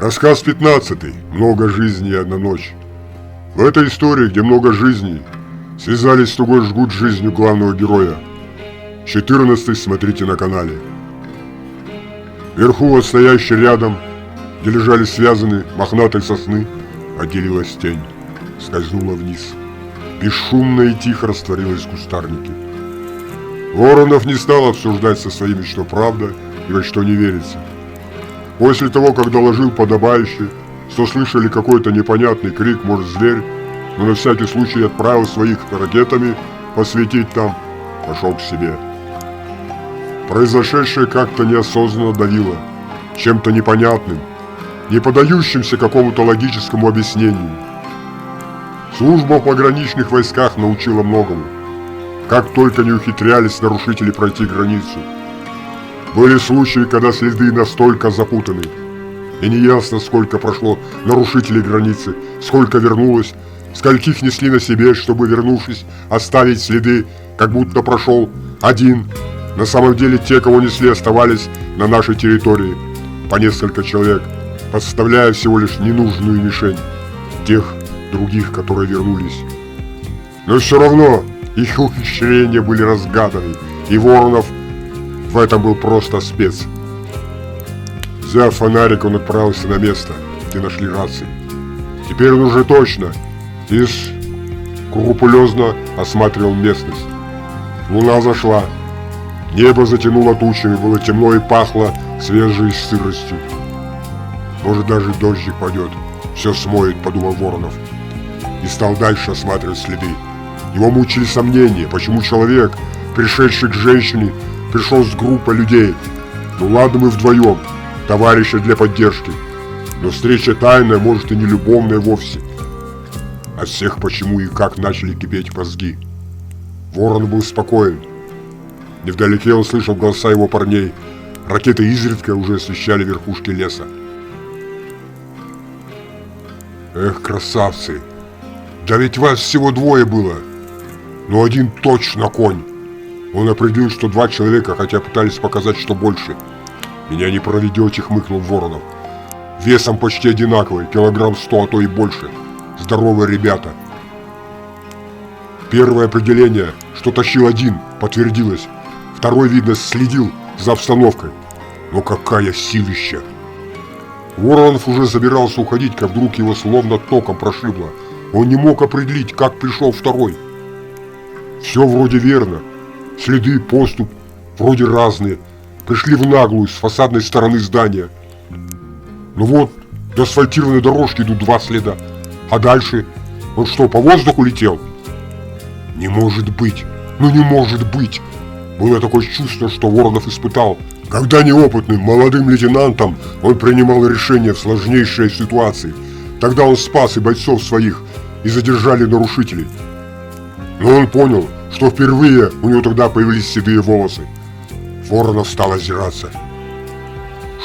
Рассказ 15. Много жизней и одна ночь. В этой истории, где много жизней, связались в тугой жгут с жизнью главного героя. 14 смотрите на канале. Вверху, вот стоящий рядом, где лежали связаны мохнатой сосны, отделилась тень, скользнула вниз. Бесшумно и тихо растворилась в кустарнике. Воронов не стал обсуждать со своими, что правда и во что не верится. После того, как доложил подобающе, что слышали какой-то непонятный крик, может, зверь, но на всякий случай отправил своих ракетами посветить там, пошел к себе. Произошедшее как-то неосознанно давило, чем-то непонятным, не поддающимся какому-то логическому объяснению. Служба в пограничных войсках научила многому. Как только не ухитрялись нарушители пройти границу. Были случаи, когда следы настолько запутаны, и неясно, сколько прошло нарушителей границы, сколько вернулось, скольких несли на себе, чтобы, вернувшись, оставить следы, как будто прошел один. На самом деле те, кого несли, оставались на нашей территории, по несколько человек, подставляя всего лишь ненужную мишень тех других, которые вернулись. Но все равно их ухищрения были разгаданы, и Воронов в этом был просто спец. Взяв фонарик, он отправился на место, где нашли рации. Теперь он уже точно и скрупулезно осматривал местность. Луна зашла, небо затянуло тучами, было темно и пахло свежей сыростью. Может, даже дождик пойдет, все смоет, подумал Воронов, и стал дальше осматривать следы. Его мучили сомнения, почему человек, пришедший к женщине, пришел с группой людей. Ну ладно, мы вдвоем, товарища для поддержки. Но встреча тайная, может и не любовная вовсе. От всех почему и как начали кипеть мозги. Ворон был спокоен. Невдалеке он слышал голоса его парней. Ракеты изредка уже освещали верхушки леса. Эх, красавцы! Да ведь вас всего двое было. Но один точно конь. Он определил, что два человека, хотя пытались показать, что больше. «Меня не проведете», — хмыкнул Воронов. «Весом почти одинаковый, килограмм 100, а то и больше. Здоровые ребята». Первое определение, что тащил один, подтвердилось. Второй, видно, следил за обстановкой. Но какая силища! Воронов уже собирался уходить, как вдруг его словно током прошибло. Он не мог определить, как пришел второй. Все вроде верно. Следы, поступь, вроде разные, пришли в наглую с фасадной стороны здания. Ну вот, до асфальтированной дорожки идут два следа, а дальше, он что, по воздуху летел? Не может быть, ну не может быть! Было такое чувство, что Воронов испытал, когда неопытным молодым лейтенантом он принимал решения в сложнейшей ситуации. Тогда он спас и бойцов своих, и задержали нарушителей. Но он понял, что впервые у него тогда появились седые волосы. Воронов стал озираться.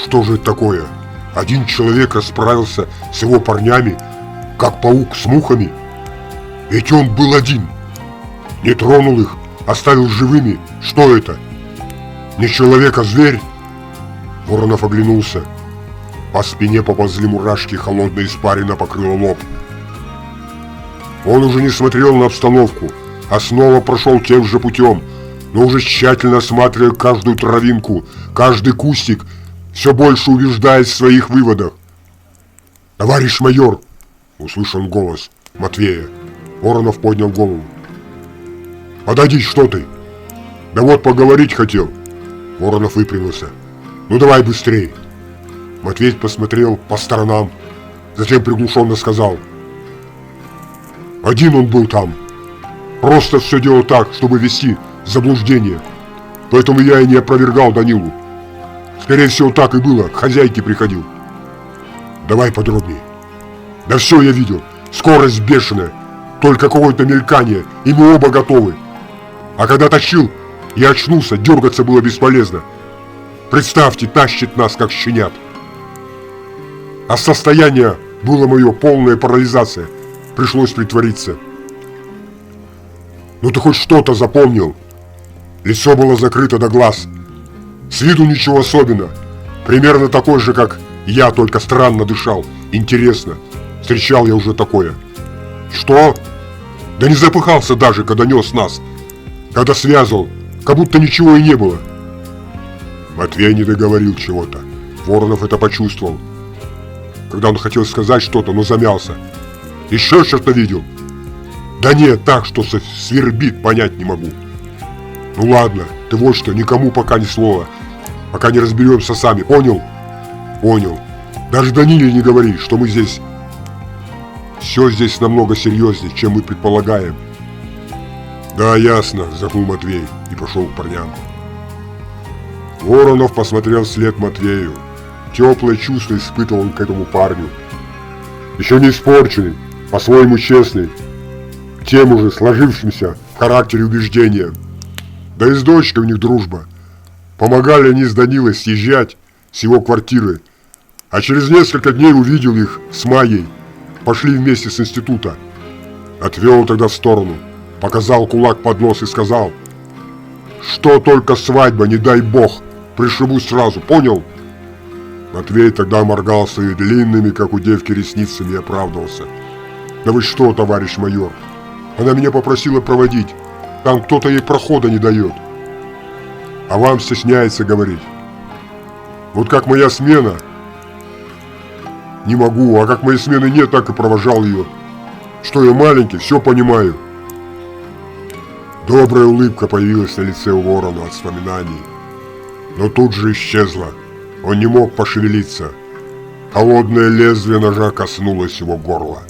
Что же это такое? Один человек расправился с его парнями, как паук с мухами. Ведь он был один. Не тронул их, оставил живыми. Что это? Не человек, а зверь? Воронов оглянулся. По спине поползли мурашки, холодная испарина покрыла лоб. Он уже не смотрел на обстановку, а снова прошел тем же путем, но уже тщательно осматривая каждую травинку, каждый кустик, все больше убеждаясь в своих выводах. «Товарищ майор!» — услышал он голос Матвея. Воронов поднял голову. «Подойди, что ты?» «Да вот поговорить хотел». Воронов выпрямился. «Ну давай быстрее». Матвей посмотрел по сторонам, затем приглушенно сказал: «Один он был там. Просто все делал так, чтобы ввести в заблуждение. Поэтому я и не опровергал Данилу. Скорее всего, так и было, к хозяйке приходил». «Давай подробнее». «Да все я видел. Скорость бешеная. Только какое-то мелькание, и мы оба готовы. А когда тащил, я очнулся, дергаться было бесполезно. Представьте, тащит нас, как щенят. А состояние было мое полная парализация. Пришлось притвориться». «Ну ты хоть что-то запомнил?» Лицо было закрыто до глаз. С виду ничего особенного. Примерно такой же, как Я только странно дышал. Интересно, встречал я уже такое. Что? Да не запыхался даже, когда нес нас. Когда связывал, как будто ничего и не было. Матвей не договорил чего-то. Воронов это почувствовал. Когда он хотел сказать что-то, но замялся. Еще что-то видел? Да нет, так, что свербит, понять не могу. Ну ладно, ты вот что, никому пока ни слова. Пока не разберемся сами, понял? Понял. Даже Даниле не говори, что мы здесь... Все здесь намного серьезнее, чем мы предполагаем. Да, ясно, вздохнул Матвей и пошел к парням. Воронов посмотрел вслед Матвею. Теплое чувство испытывал он к этому парню. Еще не испорченный, по-своему честный, тем уже сложившимся в характере убеждения. Да и с дочкой у них дружба. Помогали они с Данилой съезжать с его квартиры, а через несколько дней увидел их с Майей. Пошли вместе с института. Отвел тогда в сторону, показал кулак под нос и сказал: что только свадьба, не дай бог, пришибусь сразу, понял? Матвей тогда моргал своими длинными, как у девки, ресницами и оправдывался. Да вы что, товарищ майор, она меня попросила проводить, там кто-то ей прохода не дает. А вам стесняется говорить. Вот как моя смена, не могу, а как моей смены нет, так и провожал ее. Что я маленький, все понимаю. Добрая улыбка появилась на лице у Ворона от вспоминаний, но тут же исчезла. Он не мог пошевелиться. Холодное лезвие ножа коснулось его горла.